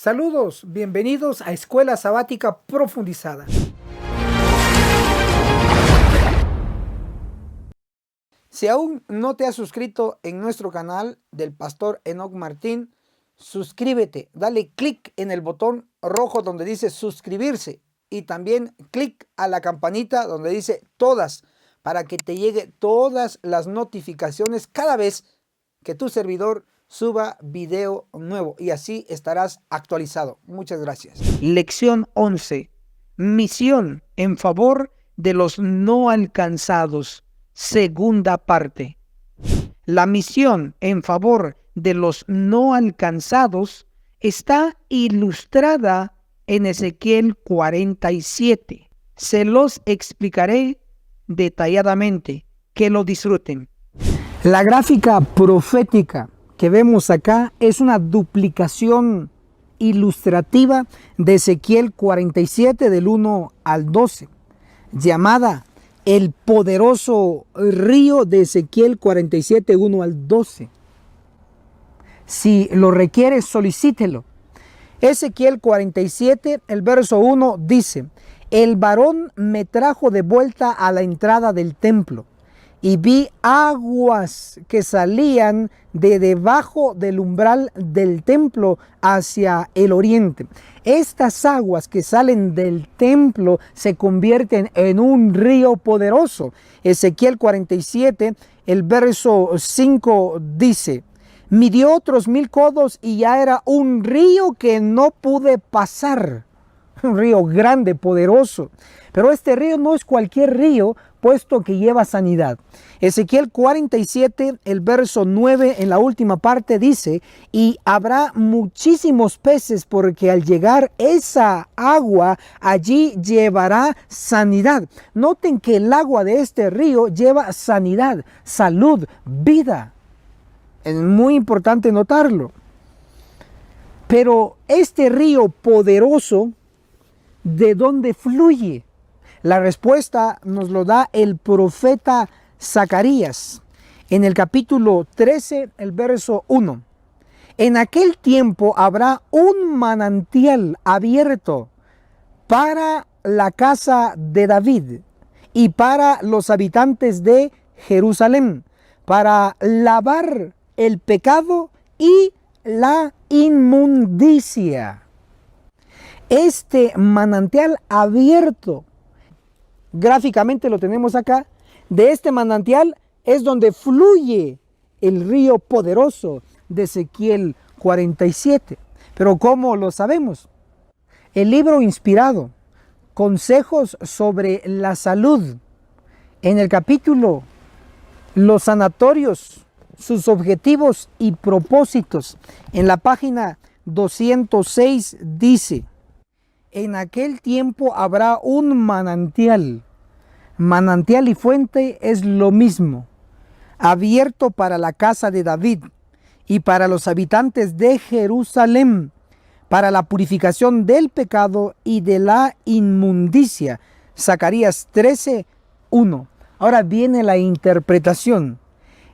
Saludos, bienvenidos a Escuela Sabática Profundizada. Si aún no te has suscrito en nuestro canal del Pastor Enoc Martín, suscríbete, dale clic en el botón rojo donde dice suscribirse y también clic a la campanita donde dice todas para que te llegue todas las notificaciones cada vez que tu servidor suba video nuevo y así estarás actualizado. Muchas gracias. Lección 11. Misión en favor de los no alcanzados. Segunda parte. La misión en favor de los no alcanzados está ilustrada en Ezequiel 47. Se los explicaré detalladamente. Que lo disfruten. La gráfica profética que vemos acá es una duplicación ilustrativa de Ezequiel 47 del 1 al 12, llamada el poderoso río de Ezequiel 47, 1 al 12. Si lo requiere, solicítelo. Ezequiel 47, el verso 1 dice: el varón me trajo de vuelta a la entrada del templo, y vi aguas que salían de debajo del umbral del templo hacia el oriente. Estas aguas que salen del templo se convierten en un río poderoso. Ezequiel 47, el verso 5 dice: midió otros 1000 codos y ya era un río que no pude pasar. Un río grande, poderoso. Pero este río no es cualquier río, puesto que lleva sanidad. Ezequiel 47, el verso 9, en la última parte dice: y habrá muchísimos peces, porque al llegar esa agua, allí llevará sanidad. Noten que el agua de este río lleva sanidad, salud, vida. Es muy importante notarlo. Pero este río poderoso, ¿de dónde fluye? La respuesta nos lo da el profeta Zacarías en el capítulo 13, el verso 1. En aquel tiempo habrá un manantial abierto para la casa de David y para los habitantes de Jerusalén, para lavar el pecado y la inmundicia. Este manantial abierto, gráficamente lo tenemos acá, de este manantial es donde fluye el río poderoso de Ezequiel 47. Pero ¿cómo lo sabemos? El libro inspirado, Consejos sobre la Salud, en el capítulo Los sanatorios, sus objetivos y propósitos, en la página 206 dice: en aquel tiempo habrá un manantial. Manantial y fuente es lo mismo, abierto para la casa de David y para los habitantes de Jerusalén, para la purificación del pecado y de la inmundicia. Zacarías 13, 1. Ahora viene la interpretación.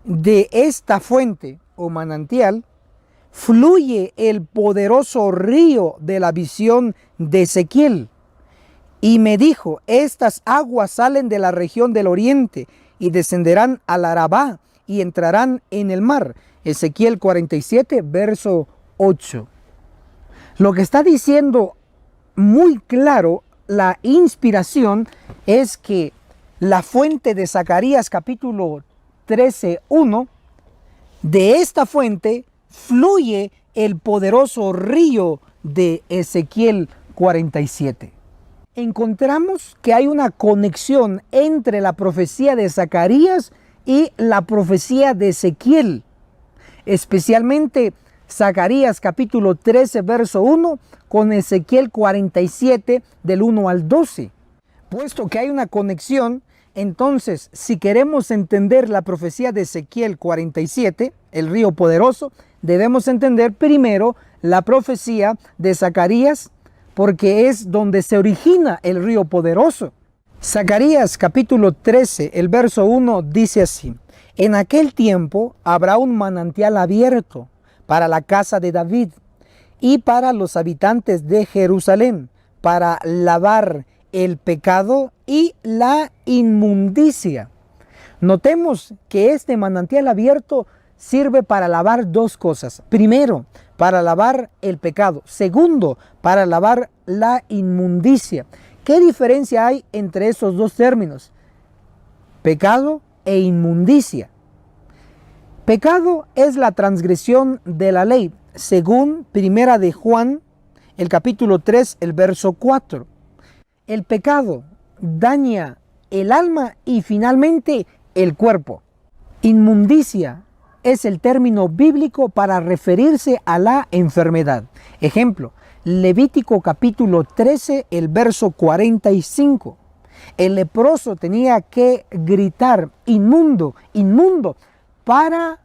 De esta fuente o manantial fluye el poderoso río de la visión de Ezequiel. Y me dijo: estas aguas salen de la región del oriente y descenderán al Arabá y entrarán en el mar. Ezequiel 47, verso 8. Lo que está diciendo muy claro la inspiración es que la fuente de Zacarías capítulo 13, 1, de esta fuente fluye el poderoso río de Ezequiel 47. Encontramos que hay una conexión entre la profecía de Zacarías y la profecía de Ezequiel, especialmente Zacarías capítulo 13, verso 1, con Ezequiel 47 del 1 al 12. Puesto que hay una conexión, entonces, si queremos entender la profecía de Ezequiel 47, el río poderoso, debemos entender primero la profecía de Zacarías, porque es donde se origina el río poderoso. Zacarías capítulo 13, el verso 1 dice así: en aquel tiempo habrá un manantial abierto para la casa de David y para los habitantes de Jerusalén, para lavar el pecado y la inmundicia. Notemos que este manantial abierto sirve para lavar dos cosas. Primero, para lavar el pecado. Segundo, para lavar la inmundicia. ¿Qué diferencia hay entre esos dos términos? Pecado e inmundicia. Pecado es la transgresión de la ley, según Primera de Juan, el capítulo 3, el verso 4. El pecado daña el alma y finalmente el cuerpo. Inmundicia es el término bíblico para referirse a la enfermedad. Ejemplo, Levítico capítulo 13, el verso 45. El leproso tenía que gritar inmundo, inmundo, para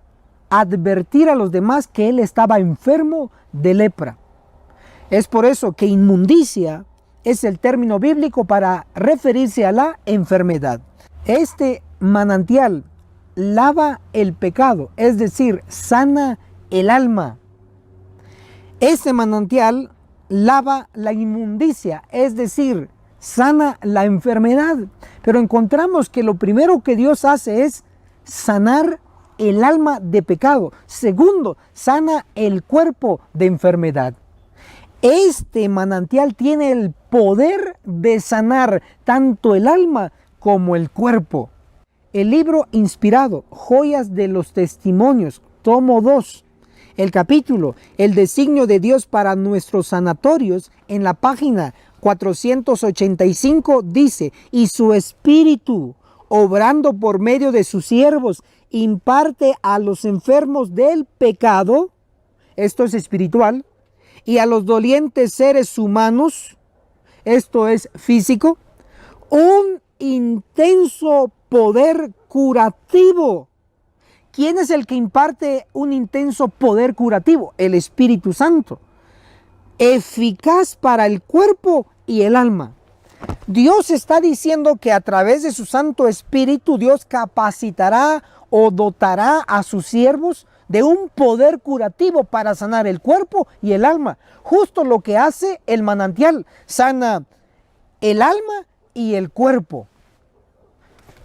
advertir a los demás que él estaba enfermo de lepra. Es por eso que inmundicia es el término bíblico para referirse a la enfermedad. Este manantial lava el pecado, es decir, sana el alma. Este manantial lava la inmundicia, es decir, sana la enfermedad. Pero encontramos que lo primero que Dios hace es sanar el alma de pecado. Segundo, sana el cuerpo de enfermedad. Este manantial tiene el poder de sanar tanto el alma como el cuerpo. El libro inspirado, Joyas de los Testimonios, tomo 2, el capítulo, el designio de Dios para nuestros sanatorios, en la página 485 dice: y su espíritu, obrando por medio de sus siervos, imparte a los enfermos del pecado, esto es espiritual, y a los dolientes seres humanos, esto es físico, un intenso poder curativo. ¿Quién es el que imparte un intenso poder curativo? El Espíritu Santo. Eficaz para el cuerpo y el alma. Dios está diciendo que a través de su Santo Espíritu Dios capacitará o dotará a sus siervos de un poder curativo para sanar el cuerpo y el alma. Justo lo que hace el manantial, sana el alma y el cuerpo.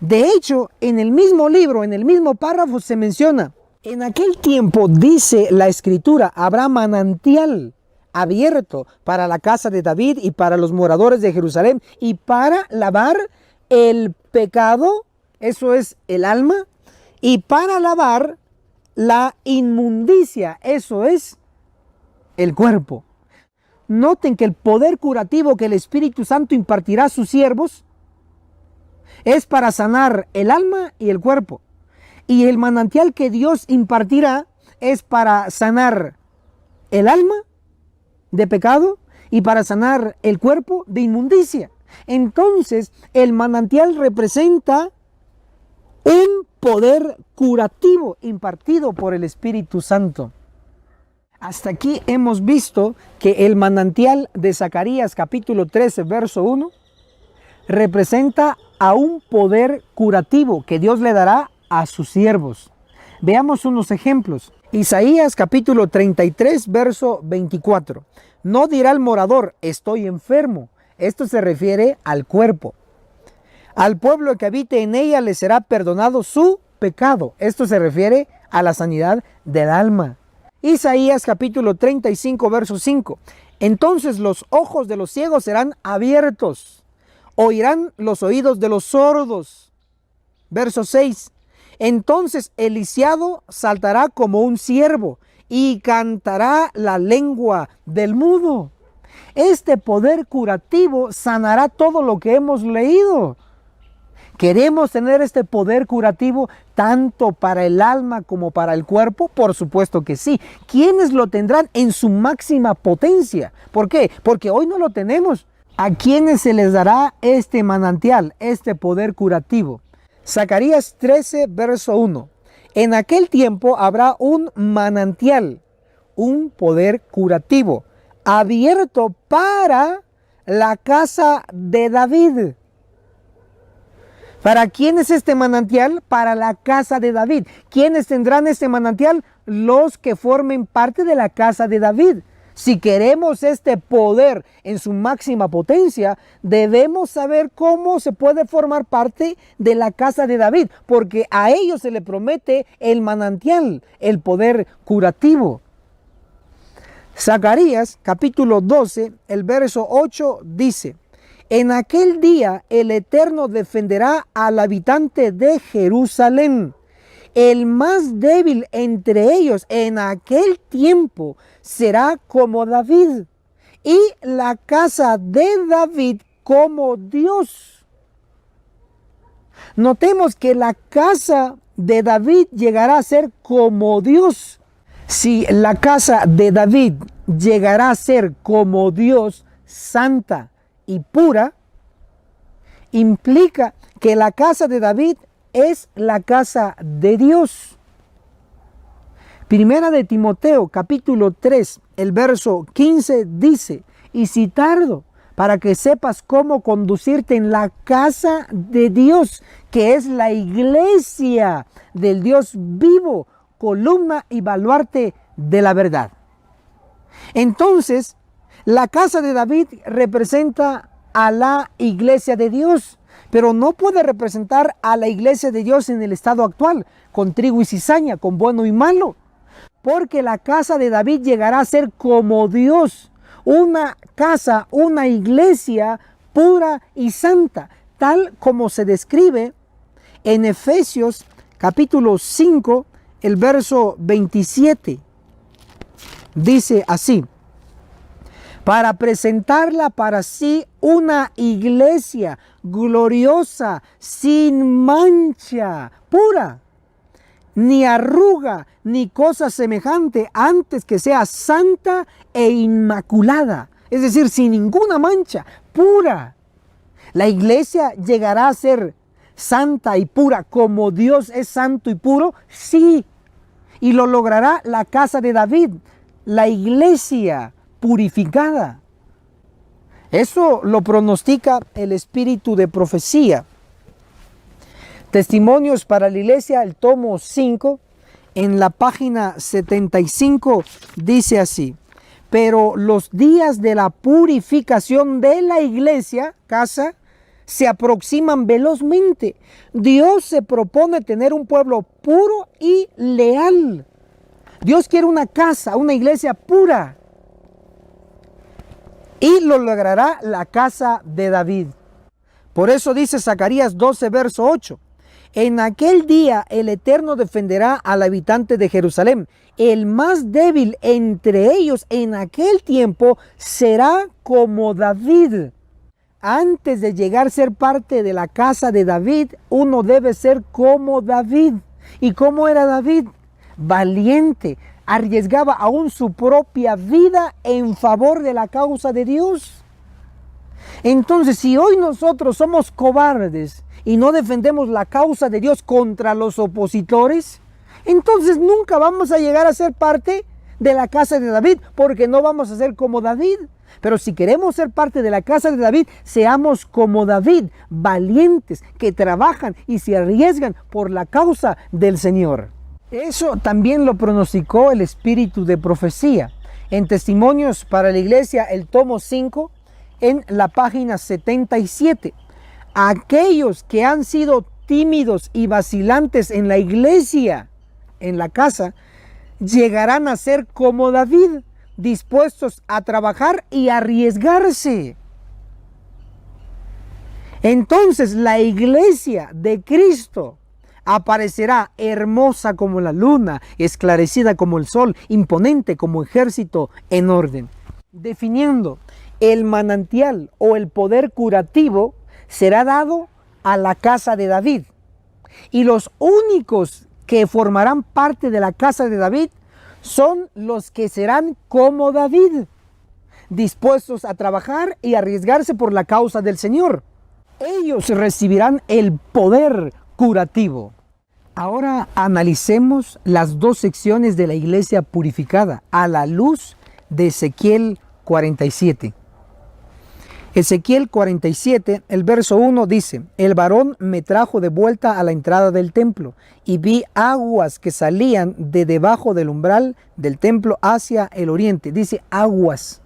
De hecho, en el mismo libro, en el mismo párrafo se menciona: en aquel tiempo, dice la Escritura, habrá manantial abierto para la casa de David y para los moradores de Jerusalén, y para lavar el pecado, eso es el alma, y para lavar la inmundicia, eso es el cuerpo. Noten que el poder curativo que el Espíritu Santo impartirá a sus siervos es para sanar el alma y el cuerpo. Y el manantial que Dios impartirá es para sanar el alma de pecado y para sanar el cuerpo de inmundicia. Entonces, el manantial representa un poder curativo impartido por el Espíritu Santo. Hasta aquí hemos visto que el manantial de Zacarías capítulo 13, verso 1, representa a un poder curativo que Dios le dará a sus siervos. Veamos unos ejemplos. Isaías capítulo 33, verso 24. No dirá el morador: estoy enfermo. Esto se refiere al cuerpo. Al pueblo que habite en ella le será perdonado su pecado. Esto se refiere a la sanidad del alma. Isaías capítulo 35, verso 5. Entonces los ojos de los ciegos serán abiertos, oirán los oídos de los sordos. Verso 6. Entonces el lisiado saltará como un ciervo y cantará la lengua del mudo. Este poder curativo sanará todo lo que hemos leído. ¿Queremos tener este poder curativo tanto para el alma como para el cuerpo? Por supuesto que sí. ¿Quiénes lo tendrán en su máxima potencia? ¿Por qué? Porque hoy no lo tenemos. ¿A quiénes se les dará este manantial, este poder curativo? Zacarías 13, verso 1. En aquel tiempo habrá un manantial, un poder curativo, abierto para la casa de David. ¿Para quién es este manantial? Para la casa de David. ¿Quiénes tendrán este manantial? Los que formen parte de la casa de David. Si queremos este poder en su máxima potencia, debemos saber cómo se puede formar parte de la casa de David, porque a ellos se le promete el manantial, el poder curativo. Zacarías capítulo 12, el verso 8 dice: en aquel día el Eterno defenderá al habitante de Jerusalén. El más débil entre ellos en aquel tiempo será como David, y la casa de David como Dios. Notemos que la casa de David llegará a ser como Dios. Si la casa de David llegará a ser como Dios, santa y pura, implica que la casa de David es la casa de Dios. Primera de Timoteo capítulo 3, el verso 15 dice: y si tardo, para que sepas cómo conducirte en la casa de Dios, que es la iglesia del Dios vivo, columna y baluarte de la verdad. Entonces, la casa de David representa a la iglesia de Dios, pero no puede representar a la iglesia de Dios en el estado actual, con trigo y cizaña, con bueno y malo, porque la casa de David llegará a ser como Dios, una casa, una iglesia pura y santa, tal como se describe en Efesios capítulo 5, el verso 27. Dice así: para presentarla para sí una iglesia gloriosa, sin mancha, pura, ni arruga, ni cosa semejante, antes que sea santa e inmaculada, es decir, sin ninguna mancha, pura. La iglesia llegará a ser santa y pura como Dios es santo y puro, sí, y lo logrará la casa de David, la iglesia purificada. Eso lo pronostica el espíritu de profecía. Testimonios para la iglesia, el tomo 5, en la página 75, dice así: pero los días de la purificación de la iglesia, casa, se aproximan velozmente. Dios se propone tener un pueblo puro y leal. Dios quiere una casa, una iglesia pura. Y lo logrará la casa de David. Por eso dice Zacarías 12, verso 8: en aquel día el Eterno defenderá al habitante de Jerusalén. El más débil entre ellos en aquel tiempo será como David. Antes de llegar a ser parte de la casa de David, uno debe ser como David. ¿Y cómo era David? Valiente, arriesgaba aún su propia vida en favor de la causa de Dios. Entonces, si hoy nosotros somos cobardes y no defendemos la causa de Dios contra los opositores, entonces nunca vamos a llegar a ser parte de la casa de David, porque no vamos a ser como David. Pero si queremos ser parte de la casa de David, seamos como David, valientes, que trabajan y se arriesgan por la causa del Señor. Eso también lo pronosticó el espíritu de profecía. En Testimonios para la Iglesia, el tomo 5, en la página 77. Aquellos que han sido tímidos y vacilantes en la iglesia, en la casa, llegarán a ser como David, dispuestos a trabajar y arriesgarse. Entonces la iglesia de Cristo aparecerá hermosa como la luna, esclarecida como el sol, imponente como ejército en orden. Definiendo, el manantial o el poder curativo será dado a la casa de David. Y los únicos que formarán parte de la casa de David son los que serán como David, dispuestos a trabajar y arriesgarse por la causa del Señor. Ellos recibirán el poder curativo. Ahora analicemos las dos secciones de la iglesia purificada a la luz de Ezequiel 47. Ezequiel 47, el verso 1 dice: el varón me trajo de vuelta a la entrada del templo y vi aguas que salían de debajo del umbral del templo hacia el oriente. Dice aguas.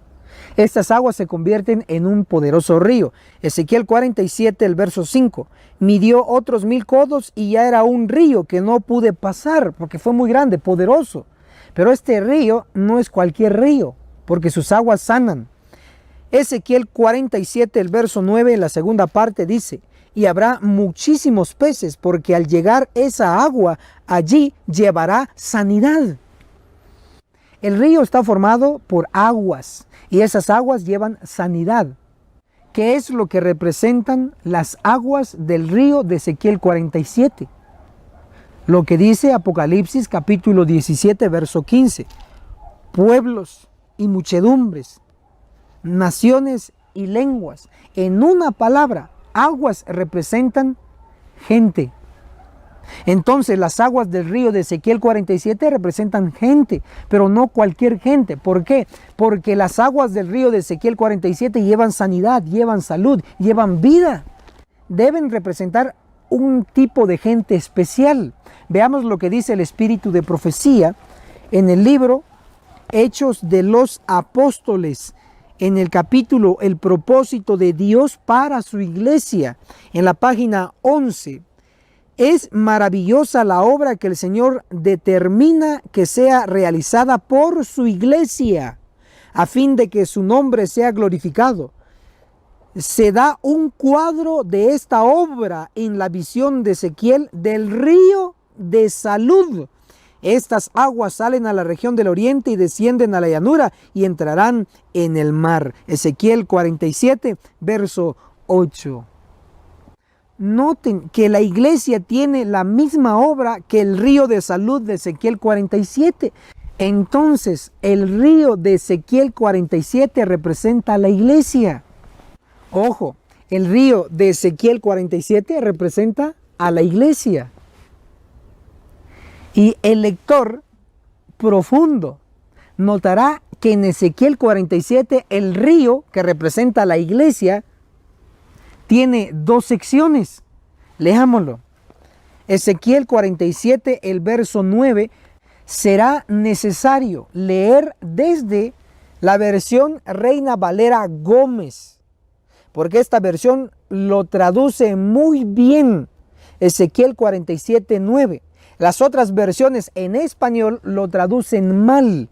Estas aguas se convierten en un poderoso río. Ezequiel 47, el verso 5. Midió otros 1000 codos y ya era un río que no pude pasar porque fue muy grande, poderoso. Pero este río no es cualquier río porque sus aguas sanan. Ezequiel 47, el verso 9, en la segunda parte dice: y habrá muchísimos peces, porque al llegar esa agua allí llevará sanidad. El río está formado por aguas y esas aguas llevan sanidad. ¿Qué es lo que representan las aguas del río de Ezequiel 47? Lo que dice Apocalipsis capítulo 17, verso 15. Pueblos y muchedumbres, naciones y lenguas. En una palabra, aguas representan gente. Entonces las aguas del río de Ezequiel 47 representan gente, pero no cualquier gente. ¿Por qué? Porque las aguas del río de Ezequiel 47 llevan sanidad, llevan salud, llevan vida. Deben representar un tipo de gente especial. Veamos lo que dice el espíritu de profecía en el libro Hechos de los Apóstoles, en el capítulo El propósito de Dios para su iglesia, en la página 11. Es maravillosa la obra que el Señor determina que sea realizada por su iglesia, a fin de que su nombre sea glorificado. Se da un cuadro de esta obra en la visión de Ezequiel del río de salud. Estas aguas salen a la región del oriente y descienden a la llanura y entrarán en el mar. Ezequiel 47, verso 8. Noten que la iglesia tiene la misma obra que el río de salud de Ezequiel 47. Entonces, el río de Ezequiel 47 representa a la iglesia. Ojo, el río de Ezequiel 47 representa a la iglesia. Y el lector profundo notará que en Ezequiel 47 el río que representa a la iglesia tiene dos secciones. Leámoslo. Ezequiel 47, el verso 9. Será necesario leer desde la versión Reina Valera Gómez, porque esta versión lo traduce muy bien. Ezequiel 47, 9. Las otras versiones en español lo traducen mal.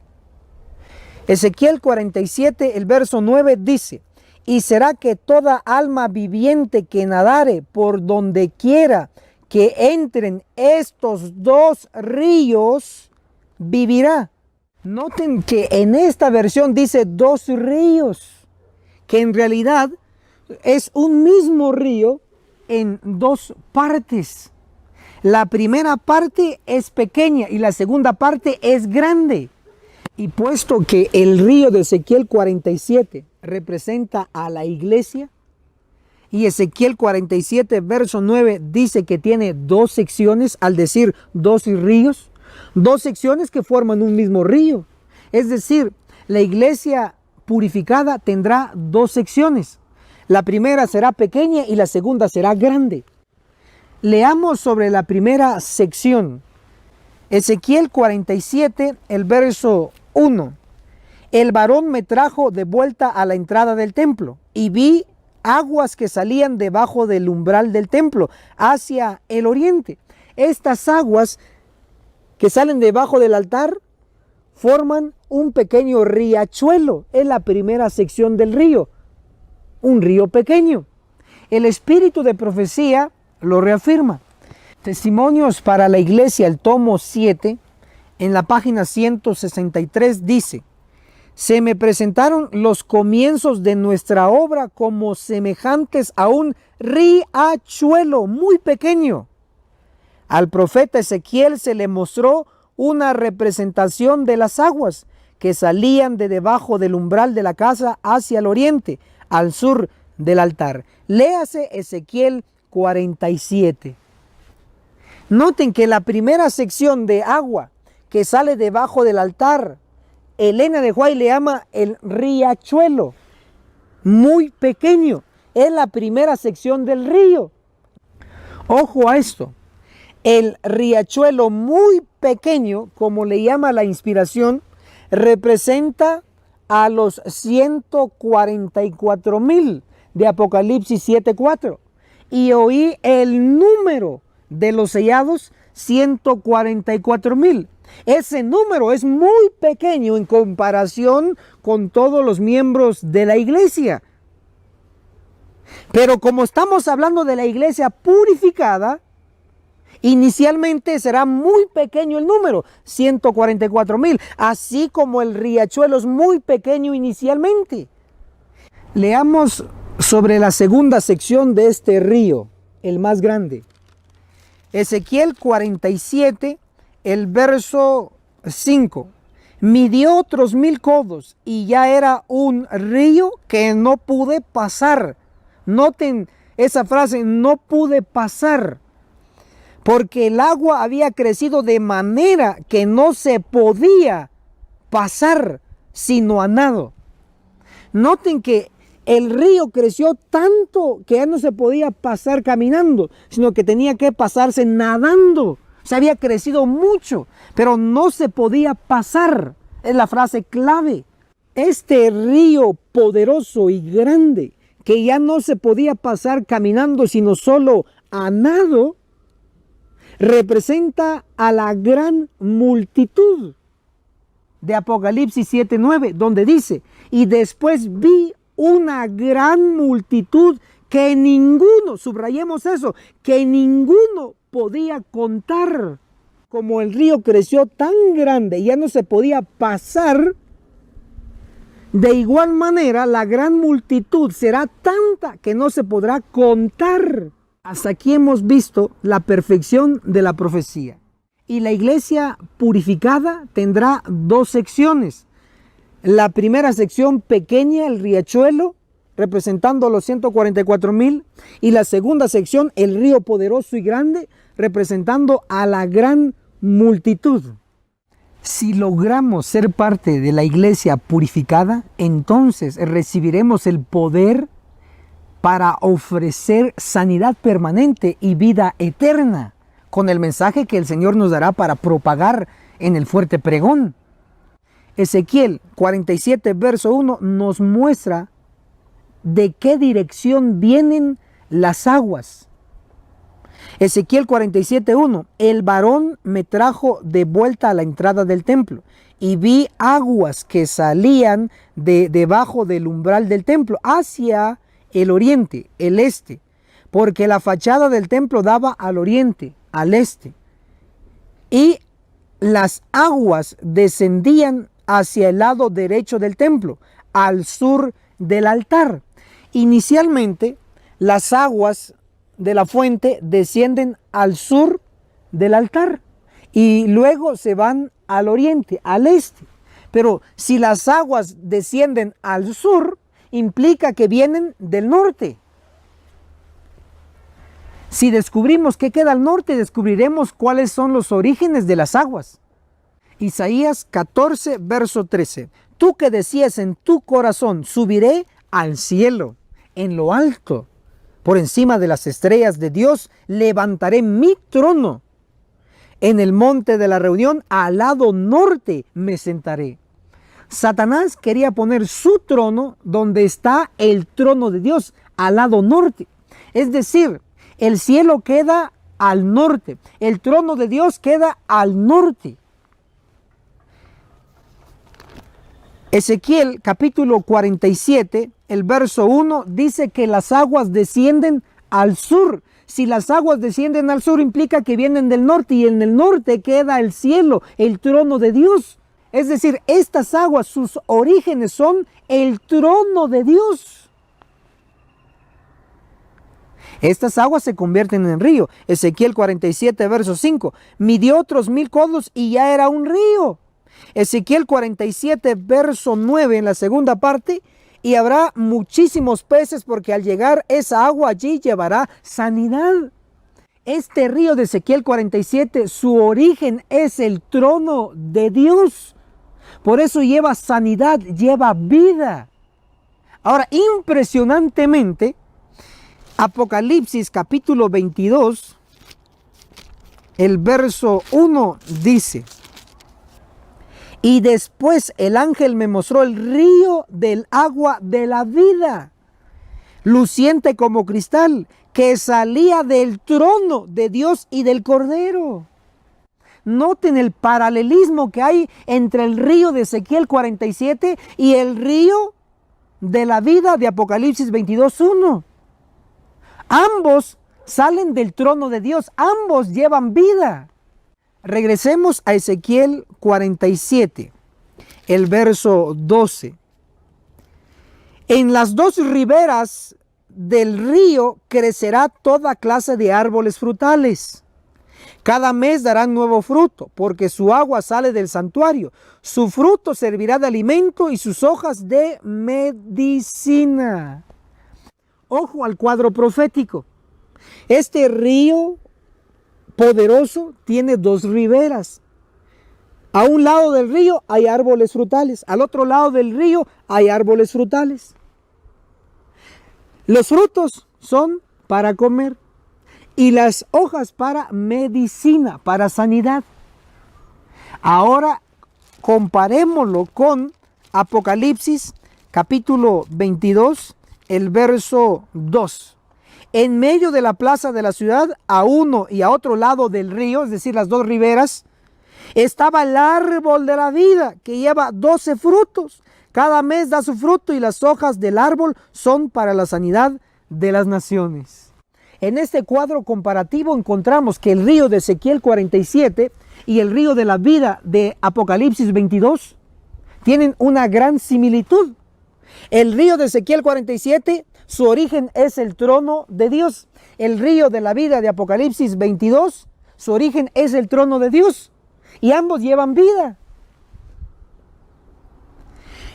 Ezequiel 47, el verso 9 dice: y será que toda alma viviente que nadare por donde quiera que entren estos dos ríos, vivirá. Noten que en esta versión dice dos ríos, que en realidad es un mismo río en dos partes. La primera parte es pequeña y la segunda parte es grande. Y puesto que el río de Ezequiel 47 representa a la iglesia, y Ezequiel 47 verso 9 dice que tiene dos secciones, al decir dos ríos, dos secciones que forman un mismo río. Es decir, la iglesia purificada tendrá dos secciones. La primera será pequeña y la segunda será grande. Leamos sobre la primera sección. Ezequiel 47, el verso 1. El varón me trajo de vuelta a la entrada del templo y vi aguas que salían debajo del umbral del templo hacia el oriente. Estas aguas que salen debajo del altar forman un pequeño riachuelo. Es la primera sección del río, un río pequeño. El espíritu de profecía lo reafirma. Testimonios para la iglesia, el tomo 7, en la página 163 dice: se me presentaron los comienzos de nuestra obra como semejantes a un riachuelo muy pequeño. Al profeta Ezequiel se le mostró una representación de las aguas que salían de debajo del umbral de la casa hacia el oriente, al sur del altar. Léase Ezequiel 47. Noten que la primera sección de agua que sale debajo del altar, Elena de White le llama el riachuelo. muy pequeño. Es la primera sección del río. Ojo a esto. El riachuelo muy pequeño, como le llama la inspiración, representa a los 144,000 de Apocalipsis 7:4. Y oí el número de los sellados, 144,000. Ese número es muy pequeño en comparación con todos los miembros de la iglesia. Pero como estamos hablando de la iglesia purificada, inicialmente será muy pequeño el número, 144,000, así como el riachuelo es muy pequeño inicialmente. Leamos sobre la segunda sección de este río, el más grande. Ezequiel 47, el verso 5. Midió otros 1,000 codos y ya era un río que no pude pasar. Noten esa frase, no pude pasar, porque el agua había crecido de manera que no se podía pasar sino a nado. Noten que el río creció tanto que ya no se podía pasar caminando, sino que tenía que pasarse nadando. Se había crecido mucho, pero no se podía pasar. Es la frase clave. Este río poderoso y grande, que ya no se podía pasar caminando, sino solo a nado, representa a la gran multitud de Apocalipsis 7:9, donde dice: y después vi una gran multitud que ninguno, subrayemos eso, que ninguno podía contar. Como el río creció tan grande y ya no se podía pasar, de igual manera la gran multitud será tanta que no se podrá contar. Hasta aquí hemos visto la perfección de la profecía. Y la iglesia purificada tendrá dos secciones. La primera sección pequeña, el riachuelo, representando a los 144,000. Y la segunda sección, el río poderoso y grande, representando a la gran multitud. Si logramos ser parte de la iglesia purificada, entonces recibiremos el poder para ofrecer sanidad permanente y vida eterna, con el mensaje que el Señor nos dará para propagar en el fuerte pregón. Ezequiel 47, verso 1, nos muestra de qué dirección vienen las aguas. Ezequiel 47:1, el varón me trajo de vuelta a la entrada del templo y vi aguas que salían de debajo del umbral del templo hacia el oriente, el este, porque la fachada del templo daba al oriente, al este, y las aguas descendían hacia el lado derecho del templo, al sur del altar. Inicialmente, las aguas de la fuente descienden al sur del altar y luego se van al oriente, al este. Pero si las aguas descienden al sur, implica que vienen del norte. Si descubrimos qué queda al norte, descubriremos cuáles son los orígenes de las aguas. Isaías 14, verso 13. Tú que decías en tu corazón, subiré al cielo, en lo alto, por encima de las estrellas de Dios, levantaré mi trono. En el monte de la reunión, al lado norte, me sentaré. Satanás quería poner su trono donde está el trono de Dios, al lado norte. Es decir, el cielo queda al norte, el trono de Dios queda al norte. Ezequiel capítulo 47, el verso 1 dice que las aguas descienden al sur. Si las aguas descienden al sur implica que vienen del norte y en el norte queda el cielo, el trono de Dios. Es decir, estas aguas, sus orígenes son el trono de Dios. Estas aguas se convierten en río. Ezequiel 47, verso 5. Midió otros 1,000 codos y ya era un río. Ezequiel 47, verso 9 en la segunda parte. Y habrá muchísimos peces porque al llegar esa agua allí llevará sanidad. Este río de Ezequiel 47, su origen es el trono de Dios. Por eso lleva sanidad, lleva vida. Ahora, impresionantemente, Apocalipsis capítulo 22, el verso 1 dice: y después el ángel me mostró el río del agua de la vida, luciente como cristal, que salía del trono de Dios y del Cordero. Noten el paralelismo que hay entre el río de Ezequiel 47 y el río de la vida de Apocalipsis 22:1. Ambos salen del trono de Dios, ambos llevan vida. Regresemos a Ezequiel 47, el verso 12. En las dos riberas del río crecerá toda clase de árboles frutales. Cada mes darán nuevo fruto, porque su agua sale del santuario. Su fruto servirá de alimento y sus hojas de medicina. Ojo al cuadro profético. Este río poderoso tiene dos riberas. A un lado del río hay árboles frutales. Al otro lado del río hay árboles frutales. Los frutos son para comer y las hojas para medicina, para sanidad. Ahora comparémoslo con Apocalipsis capítulo 22, el verso 2. En medio de la plaza de la ciudad, a uno y a otro lado del río, es decir, las dos riberas, estaba el árbol de la vida, que lleva 12 frutos. Cada mes da su fruto y las hojas del árbol son para la sanidad de las naciones. En este cuadro comparativo encontramos que el río de Ezequiel 47 y el río de la vida de Apocalipsis 22 tienen una gran similitud. El río de Ezequiel 47, su origen es el trono de Dios. El río de la vida de Apocalipsis 22, su origen es el trono de Dios. Y ambos llevan vida.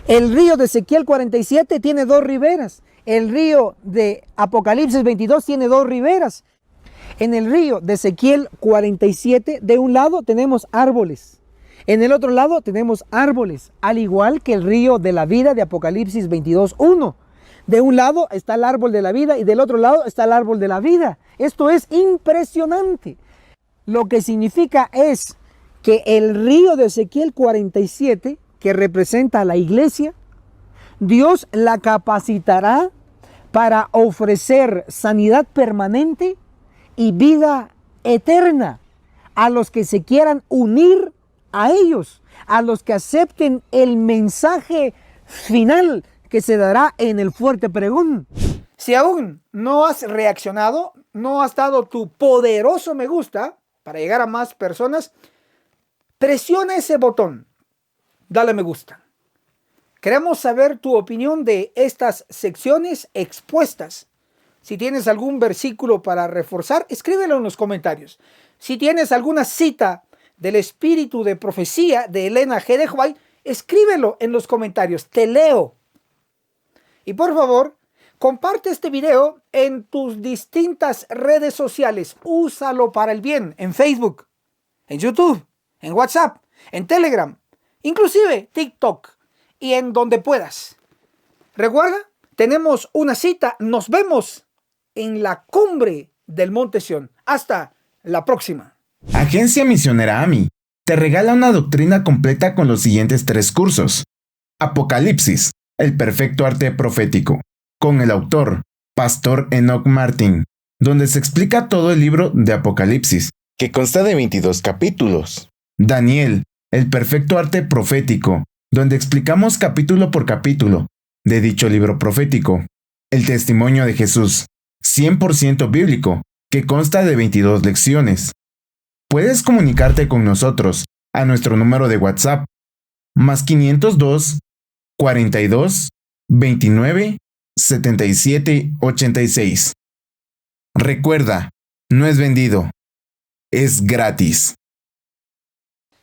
El río de Ezequiel 47 tiene dos riberas. El río de Apocalipsis 22 tiene dos riberas. En el río de Ezequiel 47, de un lado tenemos árboles. En el otro lado tenemos árboles, al igual que el río de la vida de Apocalipsis 22:1. De un lado está el árbol de la vida y del otro lado está el árbol de la vida. Esto es impresionante. Lo que significa es que el río de Ezequiel 47, que representa a la iglesia, Dios la capacitará para ofrecer sanidad permanente y vida eterna a los que se quieran unir a ellos, a los que acepten el mensaje final que se dará en el fuerte pregón. Si aún no has reaccionado, no has dado tu poderoso me gusta para llegar a más personas, presiona ese botón, dale me gusta. Queremos saber tu opinión de estas secciones expuestas. Si tienes algún versículo para reforzar, escríbelo en los comentarios. Si tienes alguna cita del espíritu de profecía de Elena G. de White, escríbelo en los comentarios, te leo. Y por favor, comparte este video en tus distintas redes sociales. Úsalo para el bien, en Facebook, en YouTube, en WhatsApp, en Telegram, inclusive TikTok y en donde puedas. Recuerda, tenemos una cita, nos vemos en la cumbre del Monte Sión. Hasta la próxima. Agencia Misionera AMI te regala una doctrina completa con los siguientes 3 cursos. Apocalipsis, el perfecto arte profético, con el autor, Pastor Enoch Martin, donde se explica todo el libro de Apocalipsis, que consta de 22 capítulos. Daniel, el perfecto arte profético, donde explicamos capítulo por capítulo de dicho libro profético. El testimonio de Jesús, 100% bíblico, que consta de 22 lecciones. Puedes comunicarte con nosotros a nuestro número de WhatsApp, más 502 42 29 77 86. Recuerda, no es vendido, es gratis.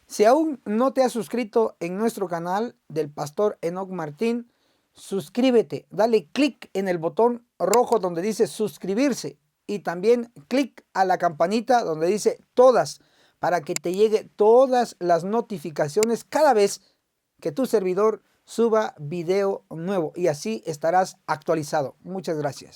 Si aún no te has suscrito en nuestro canal del Pastor Enoch Martín, suscríbete, dale clic en el botón rojo donde dice suscribirse y también clic a la campanita donde dice todas para que te llegue todas las notificaciones cada vez que tu servidor suba video nuevo y así estarás actualizado. Muchas gracias.